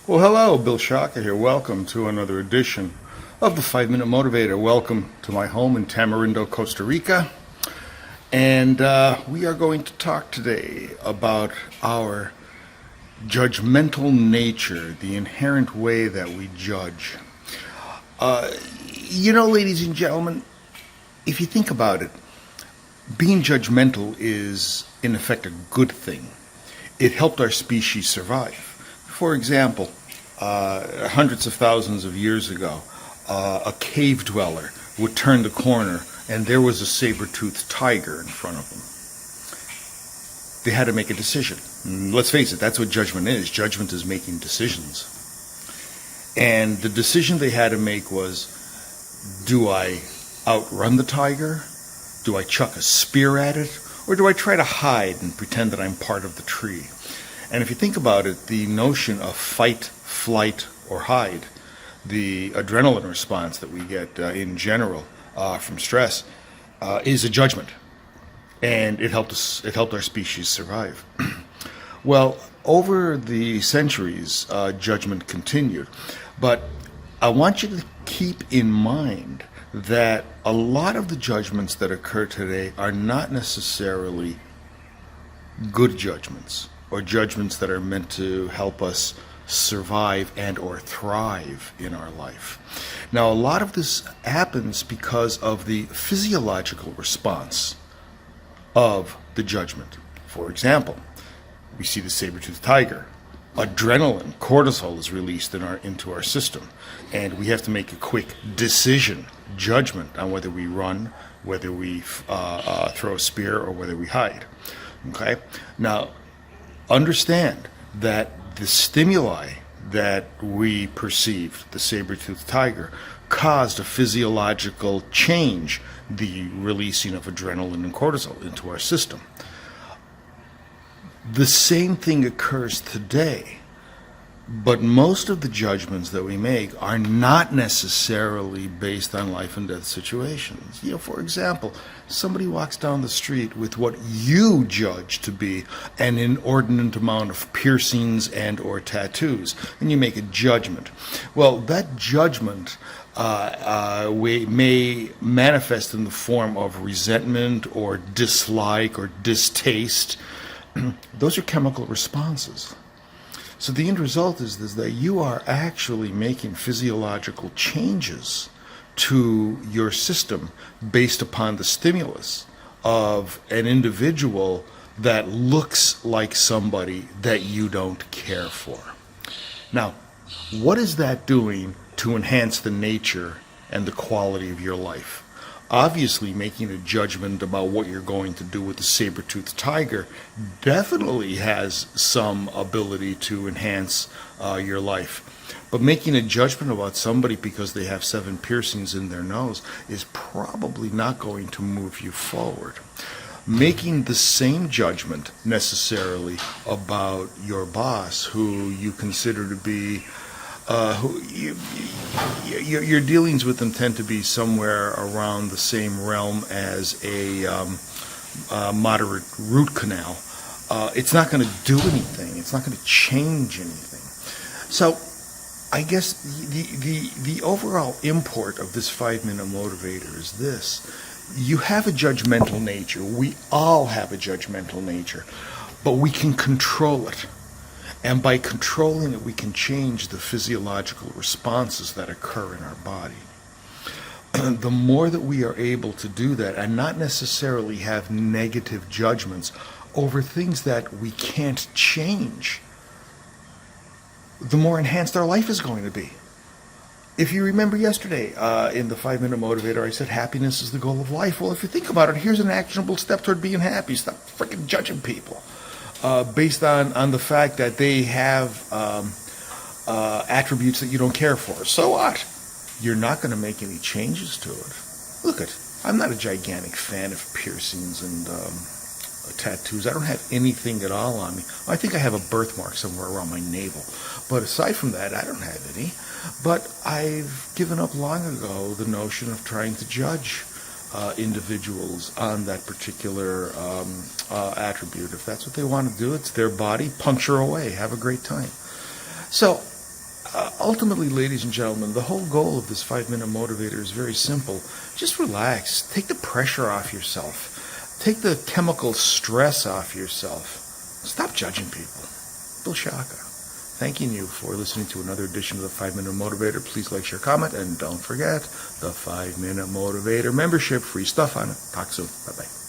Well, hello, Bill Shaka here. Welcome to another edition of the 5 Minute Motivator. Welcome to my home in Tamarindo, Costa Rica. And we are going to talk today about our judgmental nature, the inherent way that we judge. Ladies and gentlemen, if you think about it, being judgmental is, in effect, a good thing. It helped our species survive. For example, hundreds of thousands of years ago, a cave dweller would turn the corner and there was a saber-toothed tiger in front of them. They had to make a decision. And let's face it, that's what judgment is. Judgment is making decisions. And the decision they had to make was, do I outrun the tiger? Do I chuck a spear at it? Or do I try to hide and pretend that I'm part of the tree? And if you think about it, the notion of fight, flight, or hide, the adrenaline response that we get in general from stress, is a judgment. And it helped our species survive. Well, over the centuries, judgment continued. But I want you to keep in mind that a lot of the judgments that occur today are not necessarily good judgments, or judgments that are meant to help us survive and or thrive in our life. Now, a lot of this happens because of the physiological response of the judgment. For example, we see the saber-toothed tiger. Adrenaline, cortisol is released into our system, and we have to make a quick decision, judgment on whether we run, whether we throw a spear, or whether we hide. Okay? Now, understand that the stimuli that we perceived, the saber-toothed tiger, caused a physiological change, the releasing of adrenaline and cortisol into our system. The same thing occurs today, but most of the judgments that we make are not necessarily based on life and death situations. For example, somebody walks down the street with what you judge to be an inordinate amount of piercings and or tattoos, and you make a judgment. Well, that judgment may manifest in the form of resentment or dislike or distaste. Those are chemical responses. So the end result is that you are actually making physiological changes to your system based upon the stimulus of an individual that looks like somebody that you don't care for. Now, what is that doing to enhance the nature and the quality of your life? Obviously, making a judgment about what you're going to do with the saber-toothed tiger definitely has some ability to enhance your life. But making a judgment about somebody because they have 7 piercings in their nose is probably not going to move you forward. Making the same judgment necessarily about your boss, who you consider to be your dealings with them tend to be somewhere around the same realm as a moderate root canal. It's not going to do anything. It's not going to change anything. So I guess the overall import of this 5-minute motivator is this. You have a judgmental nature. We all have a judgmental nature, but we can control it. And by controlling it, we can change the physiological responses that occur in our body. The more that we are able to do that and not necessarily have negative judgments over things that we can't change, the more enhanced our life is going to be. If you remember yesterday in the 5-minute motivator, I said happiness is the goal of life. Well, if you think about it, here's an actionable step toward being happy. Stop freaking judging people based on the fact that they have attributes that you don't care for. So what? You're not going to make any changes to it. Look I'm not a gigantic fan of piercings and tattoos. I don't have anything at all on me. I think I have a birthmark somewhere around my navel. But aside from that, I don't have any. But I've given up long ago the notion of trying to judge individuals on that particular attribute. If that's what they want to do, it's their body. Puncture away. Have a great time. So Ultimately, ladies and gentlemen, the whole goal of this 5-minute motivator is very simple. Just relax. Take the pressure off yourself. Take the chemical stress off yourself. Stop judging people. Bill Shaka, thanking you for listening to another edition of the 5-Minute Motivator. Please like, share, comment, and don't forget the 5-Minute Motivator membership. Free stuff on it. Talk soon. Bye-bye.